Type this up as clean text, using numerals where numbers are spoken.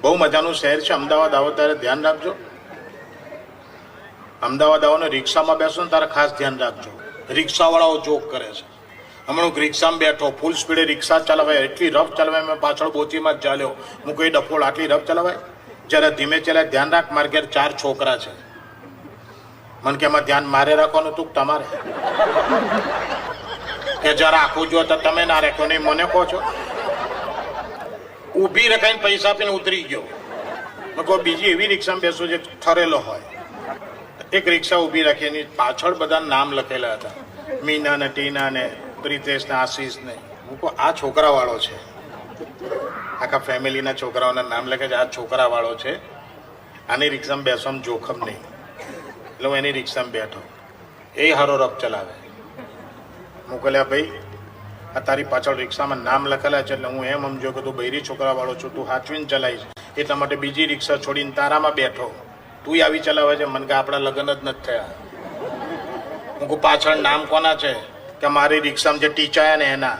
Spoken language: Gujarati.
બહુ મજાનું શહેર છે અમદાવાદ. આવો ત્યારે ધ્યાન રાખજો. અમદાવાદ આવો ને રિક્ષામાં બેસો ને તારે ખાસ ધ્યાન રાખજો. રિક્ષાવાળાઓ જોક કરે છે. હમણાં રિક્ષામાં બેઠો, ફૂલ સ્પીડે રિક્ષા ચલાવાય, એટલી રફ ચલાવાય, મેં પાછળ બોચીમાં જ ચાલ્યો. હું કોઈ ડફોળ આટલી રફ ચલાવાય? જરા ધીમે ચલાય. ધ્યાન રાખ, મારા ઘેર 4 છોકરા છે. મને કે એમાં ધ્યાન મારે રાખવાનું તું તમારે કે જરા આખું જો તો તમે ના રાખો નહીં, મને કહો છો. ઊભી રખાઈને પૈસા આપીને ઉતરી ગયો. મેં કહો બીજી એવી રિક્ષામાં બેસો જે ઠરેલો હોય. એક રિક્ષા ઊભી રાખી, એની પાછળ બધા નામ લખેલા હતા, મીના ને ટીના ને પ્રિતેશ ને આશીષ ને. હું કહું આ છોકરા વાળો છે. આખા ફેમિલીના છોકરાઓના નામ લખે છે, આ છોકરા વાળો છે. આની રિક્ષામાં બેસવામાં જોખમ નહીં. એટલે હું એની રિક્ષામાં બેઠો. એ હારો રફ ચલાવે. મોકલ્યા ભાઈ આ તારી પાછળ રિક્ષામાં નામ લખેલા છે એટલે હું એમ સમજો કે તું બૈરી છોકરા વાળો છું, તું હાચવીને ચલાવીશ એટલા માટે બીજી રિક્ષા છોડીને તારામાં બેઠો. તું આવી ચલાવે છે. મને કે આપણા લગ્ન જ નથી થયા. હું કહું પાછળ નામ કોના છે? કે મારી રિક્ષામાં જે ટીચાયા ને એના.